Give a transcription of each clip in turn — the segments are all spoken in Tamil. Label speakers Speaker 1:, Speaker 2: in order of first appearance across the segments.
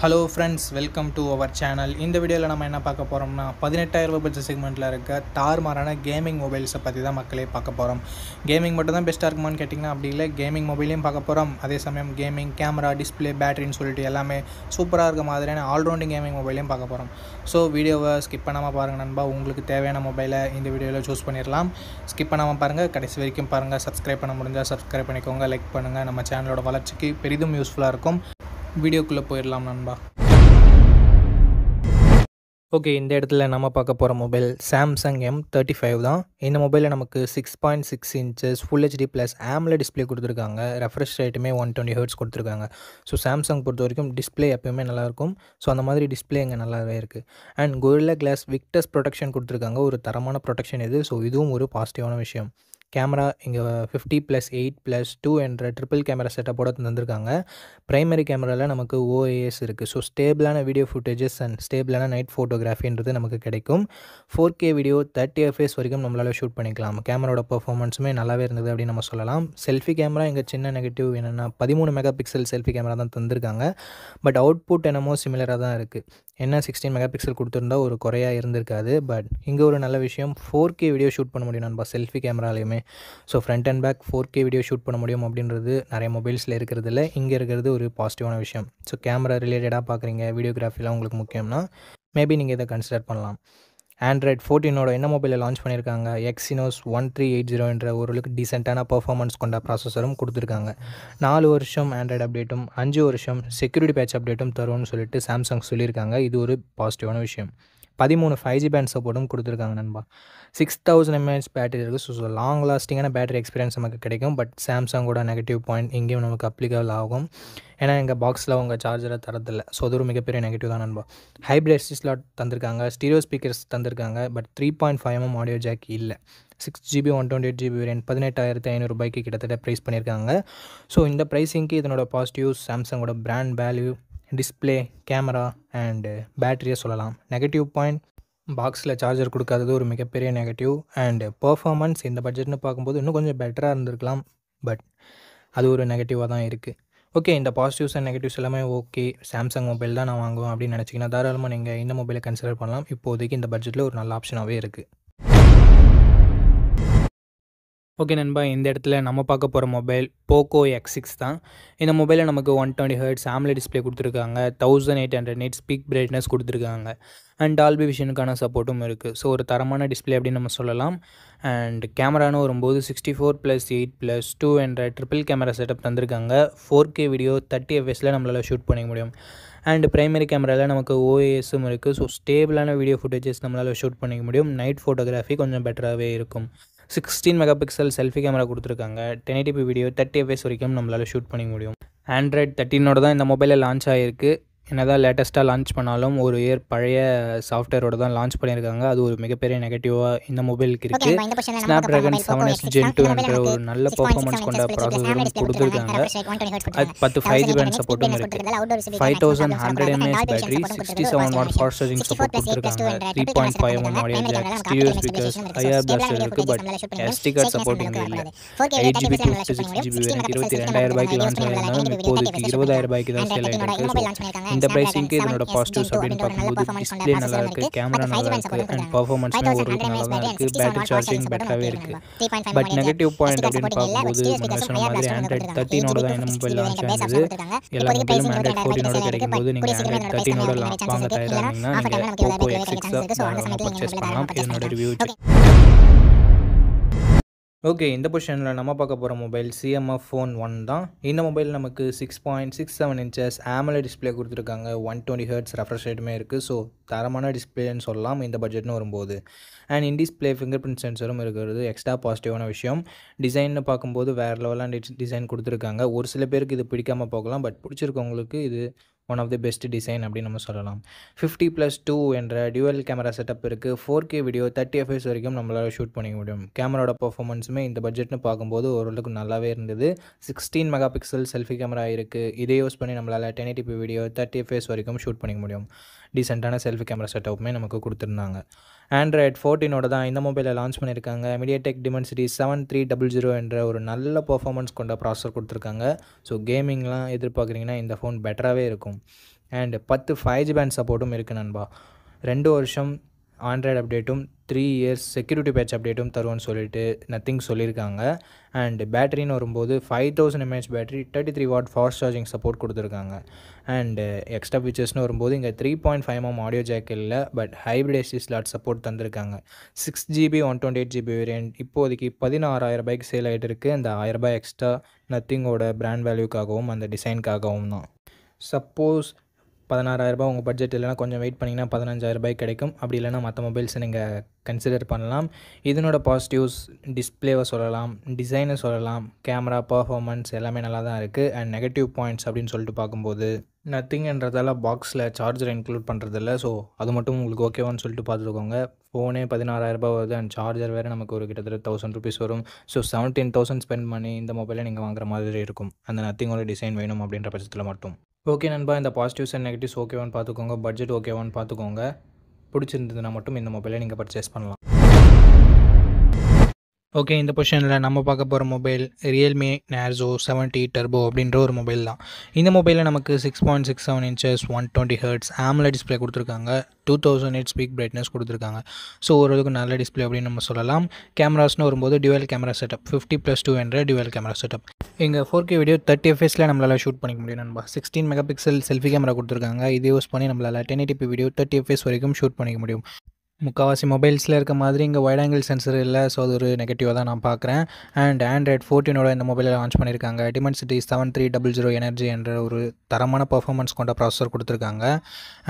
Speaker 1: Hello friends, welcome to our channel. இந்த வீடியோவில் நம்ம என்ன பார்க்க போகிறோம்னா 18,000 பட்ஜெட் செக்மெண்ட்டில் இருக்க தாறுமாறான கேமிங் மொபைல்ஸை பற்றி தான் மக்களே பார்க்க போகிறோம். கேமிங் மட்டும் தான் பெஸ்ட்டாக இருக்குமான்னு கேட்டிங்கன்னா அப்படி இல்லை, கேமிங் மொபைலையும் பார்க்க போகிறோம். அதே சமயம் கேமிங் கேமரா, டிஸ்பிளே, பேட்டரின்னு சொல்லிட்டு எல்லாமே சூப்பராக இருக்க மாதிரியான ஆல்ரவுண்டிங் கேமிங் மொபைலையும் பார்க்க போகிறோம். ஸோ வீடியோவை ஸ்கிப் பண்ணாமல் பாருங்கள் நண்பா. உங்களுக்கு தேவையான மொபைலை இந்த வீடியோவில் சூஸ் பண்ணிடலாம். ஸ்கிப் பண்ணாமல் பாருங்கள், கடைசி வரைக்கும் பாருங்கள். சப்ஸ்கிரைப் பண்ண முடிஞ்சால் சப்ஸ்கிரைப் பண்ணிக்கோங்க, லைக் பண்ணுங்கள். நம்ம சேனலோட வளர்ச்சிக்கு பெரிதும் யூஸ்ஃபுல்லாக இருக்கும். வீடியோக்குள்ளே போயிடலாம் நண்பா. ஓகே, இந்த இடத்துல நம்ம பார்க்க போகிற மொபைல் சாம்சங் M35 தான். இந்த மொபைலில் நமக்கு 6.6 inches full HD plus AMOLED display கொடுத்துருக்காங்க. ரெஃப்ரெஷ் ரேட்டுமே 120 ஹெர்ட்ஸ் கொடுத்துருக்காங்க. ஸோ சாம்சங் பொறுத்த வரைக்கும் டிஸ்பிளே எப்போயுமே நல்லாயிருக்கும். ஸோ அந்த மாதிரி டிஸ்பிளே இங்கே நல்லாவே இருக்குது. And Gorilla Glass victors protection கொடுத்துருக்காங்க. ஒரு தரமான ப்ரொடெக்ஷன் இது. ஸோ இதுவும் ஒரு பாசிட்டிவான விஷயம். கேமரா இங்கே 50+8+2 என்ற ட்ரிபிள் கேமரா செட்டப்போட தந்திருக்காங்க. ப்ரைமரி கேமராவில் நமக்கு OIS இருக்குது. ஸோ ஸ்டேபிளான வீடியோ ஃபுட்டேஜஸ் அண்ட் ஸ்டேபிளான நைட் ஃபோட்டோகிராஃபின்றது நமக்கு கிடைக்கும். 4K வீடியோ 30 FPS வரைக்கும் நம்மளால் ஷூட் பண்ணிக்கலாம். கேமராவோட பர்ஃபார்மன்ஸுமே நல்லாவே இருந்தது அப்படின்னு நம்ம சொல்லலாம். செல்ஃபி கேமரா இங்கே சின்ன நெகட்டிவ் என்னென்னா 13 மெகா பிக்சல் செல்ஃபி கேமரா தான் தந்திருக்காங்க. பட் அவுட்புட் என்னமோ சிமிலராக தான் இருக்குது. என்ன 16 மெகா பிக்சல் கொடுத்துருந்தா ஒரு குறையாக இருந்திருக்காது. பட் இங்கே ஒரு நல்ல விஷயம், 4K வீடியோ ஷூட் பண்ண முடியும் நண்பா செல்ஃபி கேமராலையுமே. So front and back 4K video shoot பண்ண முடியும் அப்படின்றது நிறைய மொபைல்ஸில் இருக்கிறது இல்லை. இங்கே இருக்கிறது ஒரு பாசிட்டிவான விஷயம். ஸோ கேமரா ரிலேட்டடாக பார்க்குறீங்க, வீடியோகிராஃபிலாம் உங்களுக்கு முக்கியம்னா மேபி நீங்கள் இதை கன்சிடர் பண்ணலாம். Android 14 என்ன மொபைலில் லான்ச் பண்ணியிருக்காங்க. Exynos 1380 என்ற ஓரளவுக்கு டீசெண்டான பர்ஃபார்மன்ஸ் கொண்ட ப்ராசஸரும் கொடுத்துருக்காங்க. 4 வருஷம் ஆண்ட்ராய்டு அப்டேட்டும் 5 வருஷம் செக்யூரிட்டி பேட்ச் அப்டேட்டும் தரும்னு சொல்லிட்டு சாம்சங் சொல்லியிருக்காங்க. இது ஒரு பாசிட்டிவான விஷயம். 13 5G பேண்ட் சப்போர்ட்டும் கொடுத்துருக்காங்க நண்பா. 6000 mAh பேட்டரி இருக்குது. ஸோ லாங் லாஸ்டிங்கான பேட்டரி எக்ஸ்பீரியன்ஸ் நமக்கு கிடைக்கும். பட் சாம்சங்கோட நெகட்டிவ் பாயிண்ட் இங்கேயும் நமக்கு அப்ளிகபிள் ஆகும். ஏன்னா எங்கள் பாக்ஸில் அவங்க சார்ஜரை தரதில்லை. ஸோ அது ஒரு மிகப்பெரிய நெகட்டிவ் தான் நண்பா. ஹைப்ரிட் SD ஸ்லாட் தந்திருக்காங்க. ஸ்டீரியோ ஸ்பீக்கர்ஸ் தந்திருக்காங்க. பட் 3.5mm ஆடியோ ஜாக் இல்லை. 6GB 128GB வேரியன்ட் 18,500 ரூபாய்க்கு கிட்டத்தட்ட ப்ரைஸ் பண்ணியிருக்காங்க. ஸோ இந்த ப்ரைஸிங்க்கு இதனோட பாசிட்டிவ்ஸ் சாம்சங்கோட brand value, display, camera and பேட்டரியை சொல்லலாம். நெகட்டிவ் பாயிண்ட், பாக்ஸில் சார்ஜர் கொடுக்காதது ஒரு மிகப்பெரிய நெகட்டிவ். அண்டு பர்ஃபார்மன்ஸ் இந்த பட்ஜெட்னு பார்க்கும்போது இன்னும் கொஞ்சம் பெட்டராக இருந்திருக்கலாம். பட் அது ஒரு நெகட்டிவாக தான் இருக்குது. ஓகே, இந்த பாசிட்டிவ்ஸ் அண்ட் நெகட்டிவ்ஸ் எல்லாமே ஓகே. சாம்சங் மொபைல் தான் நான் வாங்குவேன் அப்படின்னு நினச்சிங்கன்னா தாராளமாக நீங்கள் இந்த மொபைலை கன்சிடர் பண்ணலாம். இப்போதைக்கு இந்த பட்ஜெட்டில் ஒரு நல்ல ஆப்ஷனாகவே இருக்குது. ஓகே நண்பா, இந்த இடத்துல நம்ம பார்க்க போகிற மொபைல் போக்கோ X6 தான். இந்த மொபைலில் நமக்கு 120 ஹெர்ட்ஸ் AMOLED டிஸ்பிளே கொடுத்துருக்காங்க. 1800 nits பீக் பிரைட்னஸ் கொடுத்துருக்காங்க. அண்ட் டால்பி விஷனுக்கான சப்போர்ட்டும் இருக்குது. ஸோ ஒரு தரமான டிஸ்பிளே அப்படின்னு நம்ம சொல்லலாம். அண்ட் கேமரான்னு வரும்போது 64+8+2 என்ற ட்ரிபிள் கேமரா செட்டப் தந்திருக்காங்க. 4K வீடியோ 30 FPSல நம்மளால் ஷூட் பண்ணிக்க முடியும். அண்ட் ப்ரைமரி கேமராவில் நமக்கு OISம் இருக்குது. ஸோ ஸ்டேபிளான வீடியோ ஃபுட்டேஜஸ் நம்மளால் ஷூட் பண்ணிக்க முடியும். நைட் ஃபோட்டோகிராஃபி கொஞ்சம் பெட்டராகவே இருக்கும். 16 மெகா பிக்சல் செல்ஃபி கேமரா கொடுத்துருக்காங்க. 1080p வீடியோ 30 FPS வரைக்கும் நம்மளால் ஷூட் பண்ணிக்க முடியும். Android 13 தான் இந்த மொபைலில் லான்ச் ஆகிருக்கு. என்னதான் லேட்டஸ்ட்டாக லான்ச் பண்ணாலும் ஒரு இயர் பழைய சாஃப்ட்வேரோட தான் லான்ச் பண்ணியிருக்காங்க. அது ஒரு மிகப்பெரிய நெகட்டிவாக இந்த மொபைலுக்கு இருக்குது. Snapdragon 7S Gen 2 என்ற ஒரு நல்ல பர்ஃபார்மன்ஸ் கொண்ட ப்ராசஸரும் கொடுத்துருக்காங்க. அது 10 5G பேண்ட் சப்போர்ட்டும் இருக்குது. 5100 mAh battery, 67 watt fast charging support கொடுத்துருக்காங்க. 3.5mm audio jack, stereo speakers, IR blaster இருக்குது. பட் SD கார்டு சப்போர்ட் இங்கே இல்லை. 8GB 256GB வேரியன்ட் 22,000 ரூபாய்க்கு லான்ச் ஆகியிருந்தாலும் இப்போதைக்கு 20,000 ரூபாய்க்கு தான் சேல் ஆகிருக்கு. இந்த ப்ரைஸிங்க்கு இதனோட பாசிட்டிவ்ஸ் அப்படின்னு பார்க்கும்போது டிஸ்பிளே நல்லா இருக்குது, கேமரா நல்லா இருக்குது, அண்ட் பர்ஃபார்மன்ஸுமே ஓரளவுக்கு நல்லா தான் இருக்குது. பேட்டரி சார்ஜிங் பெட்டராகவே இருக்குது. பட் நெகட்டிவ் பாயிண்ட் அப்படின்னு பார்க்கும்போது நீங்கள் சொன்ன மாதிரி Android 13 தான் இந்த மொபைல் லான்ச் ஆனது. எல்லா மொபைலும் Android 14 கிடைக்கும் போது நீங்கள் Android 13 வாங்க தயாராக இருந்தீங்கன்னா நீங்கள் போக்கோ X6 பர்ச்சேஸ் பண்ணலாம். இதனோட ரிவ்யூ. ஓகே, இந்த பொசிஷனில் நம்ம பார்க்க போகிற மொபைல் CMF Phone 1 தான். இந்த மொபைல் நமக்கு 6.67 inches AMOLED டிஸ்பிளே கொடுத்துருக்காங்க. 120 ஹெர்ட்ஸ் ரெஃப்ரெஷ் ரேட்டுமே இருக்குது. ஸோ தரமான டிஸ்பிளேன்னு சொல்லலாம் இந்த பட்ஜெட்னு வரும்போது. And in display fingerprint சென்சரும் இருக்கிறது எக்ஸ்ட்ரா பாசிட்டிவான விஷயம். டிசைன்னு பார்க்கும்போது வேறு லெவலான டிசைன் கொடுத்துருக்காங்க. ஒரு சில பேருக்கு இது பிடிக்காமல் போகலாம். பட் பிடிச்சிருக்கவங்களுக்கு இது one of the best design அப்படின்னு நம்ம சொல்லலாம். 50+2 என்ற டியூவல் கேமரா செட்டப் இருக்குது. 4K வீடியோ 30 FPS வரைக்கும் நம்மளால் ஷூட் பண்ணிக்க முடியும். கேமராவோட பர்ஃபார்மன்ஸுமே இந்த பட்ஜெட்னு பார்க்கும்போது ஓரளவுக்கு நல்லாவே இருந்தது. 16 மெகா பிக்சல் செல்ஃபி கேமரா இருக்குது. இதை யூஸ் பண்ணி நம்மளால் 1080p வீடியோ 30 FPS வரைக்கும் ஷூட் பண்ணிக்க முடியும். டீசெண்டான செல்ஃபி கேமரா செட்டப்புமே நமக்கு கொடுத்துருந்தாங்க. ஆண்ட்ராய்ட் 14ஓட தான் இந்த மொபைலை லான்ச் பண்ணியிருக்காங்க. MediaTek Dimensity 7300 என்ற ஒரு நல்ல பெர்ஃபார்மன்ஸ் கொண்ட ப்ராசஸர் கொடுத்துருக்காங்க. ஸோ கேமிங்லாம் எதிர்பார்க்குறீங்கன்னா இந்த ஃபோன் பெட்டராகவே இருக்கும். அண்ட் 10 5G பேண்ட் சப்போர்ட்டும் இருக்குது நண்பா. 2 வருஷம் ஆண்ட்ராய்டு அப்டேட்டும் 3 இயர்ஸ் செக்யூரிட்டி பேட்ச் அப்டேட்டும் தருவோன்னு சொல்லிட்டு நத்திங் சொல்லியிருக்காங்க. அண்ட் பேட்டரின்னு வரும்போது 5000 mAh battery 33 what fast charging support கொடுத்துருக்காங்க. அண்டு எக்ஸ்ட்ரா ஃபீச்சர்ஸ்னு வரும்போது இங்கே 3.5mm ஆடியோ ஜாக் இல்லை, but hybrid SD slot support தந்திருக்காங்க. 6GB 128GB வேரியன்ட் இப்போதைக்கு 16,000 சேல் ஆகிட்டு இருக்குது. அந்த 1000 எக்ஸ்ட்ரா நத்திங்கோட பிராண்ட் வேல்யூக்காகவும் அந்த டிசைனுக்காகவும் தான். சப்போஸ் 16,000 உங்கள் பட்ஜெட் இல்லைனா கொஞ்சம் வெயிட் பண்ணிங்கன்னா 15,000 கிடைக்கும். அப்படி இல்லைனா மற்ற மொபைல்ஸை நீங்கள் கன்சிடர் பண்ணலாம். இதனோட பாசிட்டிவ்ஸ் டிஸ்பிளேவை சொல்லலாம், டிசைனை சொல்லலாம், கேமரா பர்ஃபார்மன்ஸ் எல்லாமே நல்லா தான் இருக்குது. அண்ட் நெகட்டிவ் பாயிண்ட்ஸ் அப்படின்னு சொல்லிட்டு பார்க்கும்போது நத்திங்ன்றதால பாக்ஸில் சார்ஜர் இன்க்ளூட் பண்ணுறதில்ல. ஸோ அது மட்டும் உங்களுக்கு ஓகேவான்னு சொல்லிட்டு பார்த்துக்கோங்க. ஃபோனே 16,000 வருது அண்ட் சார்ஜர் வேறு நமக்கு ஒரு கிட்டத்தட்ட 1000 ருபீஸ் வரும். ஸோ 17,000 ஸ்பெண்ட் பண்ணி இந்த மொபைலை நீங்கள் வாங்குற மாதிரி இருக்கும். அந்த நத்திங்கோட டிசைன் வேணும் அப்படின்ற பட்சத்தில் மட்டும். ஓகே நண்பா, இந்த பாசிட்டிவ்ஸ் அண்ட் நெகட்டிவ்ஸ் ஓகேவான்னு பார்த்துக்கோங்க. பட்ஜெட் ஓகேவான்னு பார்த்துக்கோங்க. பிடிச்சிருந்ததுன்னா மட்டும் இந்த மொபைலை நீங்கள் பர்ச்சேஸ் பண்ணலாம். ஓகே, இந்த பொசிஷனில் நம்ம பார்க்க போகிற மொபைல் Realme Narzo 70 Turbo அப்படின்ற ஒரு மொபைல் தான். இந்த மொபைலில் நமக்கு 6.67 inches 120 Hz AMOLED டிஸ்பிளே கொடுத்துருக்காங்க. 2000 nits பீக் பிரைட்னஸ் கொடுத்துருக்காங்க. ஸோ ஓரளவுக்கு நல்ல டிஸ்பிளே அப்படின்னு நம்ம சொல்லலாம். கேமராஸ்னு வரும்போது டியூவல் கேமரா செட்டப் 50+2 என்ற டியூவல் கேமரா செட்டப். இங்கே 4K வீடியோ 30 fps நம்மளால் ஷூட் பண்ணிக்க முடியும் நண்பா. 16 MP செல்ஃபி கேமரா கொடுத்துருக்காங்க. இது யூஸ் பண்ணி நம்மளால் 1080p வீடியோ 30 fps வரைக்கும் ஷூட் பண்ணிக்க முடியும். முக்கால்வாசி மொபைல்ஸில் இருக்க மாதிரி இங்கே வைட் ஆங்கிள் சென்சர் இல்லை. ஸோ அது ஒரு நெகட்டிவாக தான் நான் பார்க்குறேன். அண்ட் ஆண்ட்ராய்ட் 14ஓட இந்த மொபைலை லான்ச் பண்ணியிருக்காங்க. Dimensity 7300 எனர்ஜி என்ற ஒரு தரமான பர்ஃபார்மன்ஸ் கொண்ட ப்ராசஸர் கொடுத்துருக்காங்க.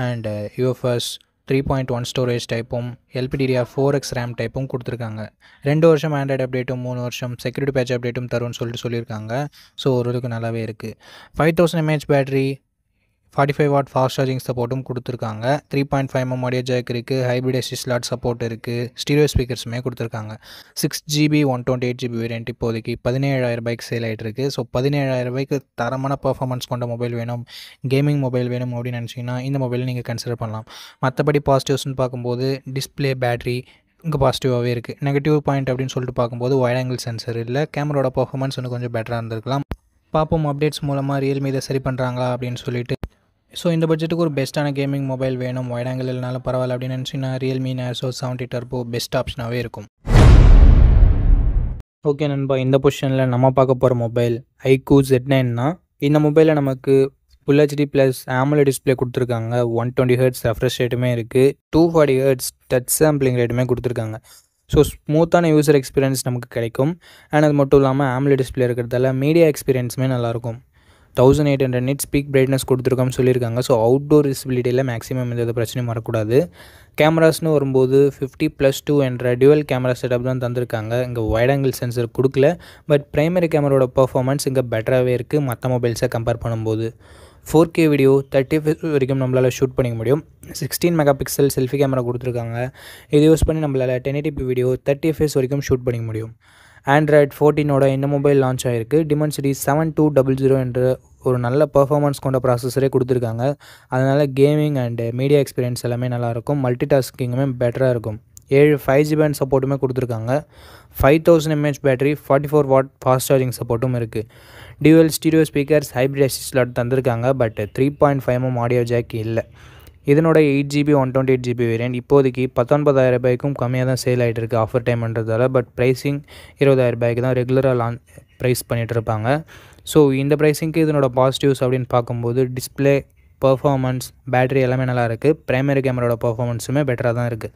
Speaker 1: அண்ட் UFS 3.1 ஸ்டோரேஜ் டைப்பும் LPDDR4X ரேம் டைப்பும் கொடுத்துருக்காங்க. 2 வருஷம் ஆண்ட்ராய்டு அப்டேட்டும் 3 வருஷம் செக்யூரிட்டி பேட்ச் அப்டேட்டும் தரும்னு சொல்லியிருக்காங்க. ஸோ ஓரளவுக்கு நல்லாவே இருக்குது. 5000 mAh battery 45 what fast charging சப்போர்ட்டும் கொடுத்துருக்காங்க. 3.5mm ஆடியோ ஜாக் இருக்குது. ஹைப்ரிட் SD ஸ்லாட் சப்போர்ட் இருக்குது. ஸ்டீரியோ ஸ்பீக்கர்ஸுமே கொடுத்துருக்காங்க. 6GB 128GB வேரியன்ட் இப்போதைக்கு 17,000 சேல் ஆகிட்டு இருக்குது. ஸோ 17,000 தரமான பர்ஃபார்மன்ஸ் கொண்ட மொபைல் வேணும், கேமிங் மொபைல் வேணும் அப்படின்னு நினச்சிங்கன்னா இந்த மொபைலை நீங்கள் கன்சிடர் பண்ணலாம். மற்றபடி பாசிட்டிவ்ஸ்னு பார்க்கும்போது டிஸ்பிளே, பேட்டரி இங்கே பாசிட்டிவாகவே இருக்குது. நெகட்டிவ் பாயிண்ட் அப்படின்னு சொல்லிட்டு பார்க்கும்போது வைட் ஆங்கிள் சென்சர் இல்லை. கேமராவோட பர்ஃபார்மன்ஸ் இன்னும் கொஞ்சம் பெட்டராக இருந்திருக்கலாம். பார்ப்போம் அப்டேட்ஸ் மூலமாக Realme இதை சரி பண்ணுறாங்களா அப்படின்னு சொல்லிட்டு. ஸோ இந்த பட்ஜெட்டுக்கு ஒரு பெஸ்ட்டான கேமிங் மொபைல் வேணும், வைட் ஆங்கிள் இல்லைனாலும் பரவாயில்ல அப்படின்னு நினச்சிங்கன்னா Realme Narzo 70 Turbo பெஸ்ட் ஆப்ஷனாகவே இருக்கும். ஓகே நண்பா, இந்த பொசிஷனில் நம்ம பார்க்க போகிற மொபைல் iQOO Z9 தான். இந்த மொபைலில் நமக்கு Full HD + AMOLED டிஸ்பிளே கொடுத்துருக்காங்க. 120 Hz ரெஃப்ரெஷ் ரேட்டுமே இருக்குது. 240 Hz டச் சாம்பிளிங் ரேட்டுமே கொடுத்துருக்காங்க. ஸோ ஸ்மூத்தான யூசர் எக்ஸ்பீரியன்ஸ் நமக்கு கிடைக்கும். அண்ட் அது மட்டும் இல்லாமல் AMOLED டிஸ்பிளே இருக்கிறதால மீடியா எக்ஸ்பீரியன்ஸுமே நல்லாயிருக்கும். 1800 nits பீக் பிரைட்னஸ் கொடுத்துருக்கோம்னு சொல்லியிருக்காங்க. ஸோ அவுட்டோர் விசிபிலிட்டியில் மேக்ஸிமம் எந்த பிரச்சனையும் வரக்கூடாது. கேமராஸ்னு வரும்போது 50+2 என்ற டியூவல் கேமரா செட்டப் தான் தந்திருக்காங்க. இங்கே வைட் ஆங்கிள் சென்சர் கொடுக்கல, பட் பிரைமரி கேமராவோட பர்ஃபார்மன்ஸ் இங்கே பெட்டராகவே இருக்குது மற்ற மொபைல்ஸை கம்பேர் பண்ணும்போது. 4K வீடியோ 30 fps வரைக்கும் நம்மளால் ஷூட் பண்ணிக்க முடியும். 16 MP செல்ஃபி கேமரா கொடுத்துருக்காங்க. இது யூஸ் பண்ணி நம்மளால் 1080p வீடியோ 30 fps வரைக்கும் ஷூட் பண்ணிக்க முடியும். ஆண்ட்ராய்ட் 14ஓட இந்த மொபைல் லான்ச் ஆகிருக்கு. Dimensity 7200 என்ற ஒரு நல்ல பர்ஃபார்மன்ஸ் கொண்ட ப்ராசஸரே கொடுத்துருக்காங்க. அதனால் கேமிங் அண்டு மீடியா எக்ஸ்பீரியன்ஸ் எல்லாமே நல்லாயிருக்கும். மல்டி டாஸ்கிங்குமே பெட்டராக இருக்கும். 7 5G பேண்ட் சப்போர்ட்டுமே கொடுத்துருக்காங்க. 5000 mAh battery 44 what fast charging சப்போர்ட்டும் இருக்குது. Dual stereo speakers hybrid SD slot தந்திருக்காங்க. பட் 3.5mm ஆடியோ ஜாக் இல்லை. இதனோட 8GB 128GB வேரியன்ட் இப்போதைக்கு 19,000 கம்மியாக தான் சேல் ஆகிட்டு இருக்குது ஆஃபர் டைம்ன்றதால. பட் ப்ரைஸிங் 20,000 தான் ரெகுலராக ப்ரைஸ் பண்ணிகிட்டு இருப்பாங்க. ஸோ இந்த ப்ரைஸிங்க்கு இதனோட பாசிட்டிவ்ஸ் அப்படின்னு பார்க்கும்போது டிஸ்பிளே, பர்ஃபார்மன்ஸ், பேட்டரி எல்லாமே நல்லா இருக்குது. பிரைமரி கேமராவோட பர்ஃபார்மன்ஸுமே பெட்டராக தான் இருக்குது.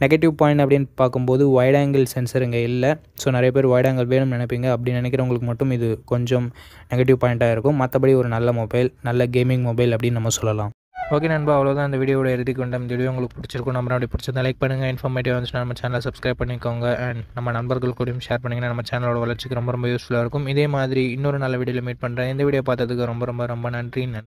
Speaker 1: நெகட்டிவ் பாயிண்ட் அப்படின்னு பார்க்கும்போது வைட் ஆங்கிள் சென்சர் இங்கே இல்லை. ஸோ நிறைய பேர் வைட் ஆங்கிள் வேணும்னு நினைப்பீங்க. அப்படி நினைக்கிறவங்களுக்கு மட்டும் இது கொஞ்சம் நெகட்டிவ் பாயிண்ட்டாக இருக்கும். மற்றபடி ஒரு நல்ல மொபைல், நல்ல கேமிங் மொபைல் அப்படின்னு நம்ம சொல்லலாம். ஓகே நண்பா, அவ்வளோதான் இந்த வீடியோட இறுதிக்கு கொண்ட இந்த வீடியோ உங்களுக்கு பிடிச்சிருக்கும். நம்ம அப்படி பிடிச்சிருந்தா லைக் பண்ணுங்கள். இன்ஃபர்மேட்டிவ் வந்துச்சுன்னா நம்ம சேனலை சப்ஸ்கிரைப் பண்ணிக்கோங்க. அண்ட் நம்ம நண்பர்கள் கூடயும் ஷேர் பண்ணிங்கன்னா நம்ம சேனலோட வளர்ச்சிக்கு ரொம்ப யூஸ்ஃபுல்லாக இருக்கும். இதே மாதிரி இன்னொரு நல்ல வீடியோவில் மீட் பண்ணுறேன். இந்த வீடியோ பார்த்ததுக்கு ரொம்ப நன்றி.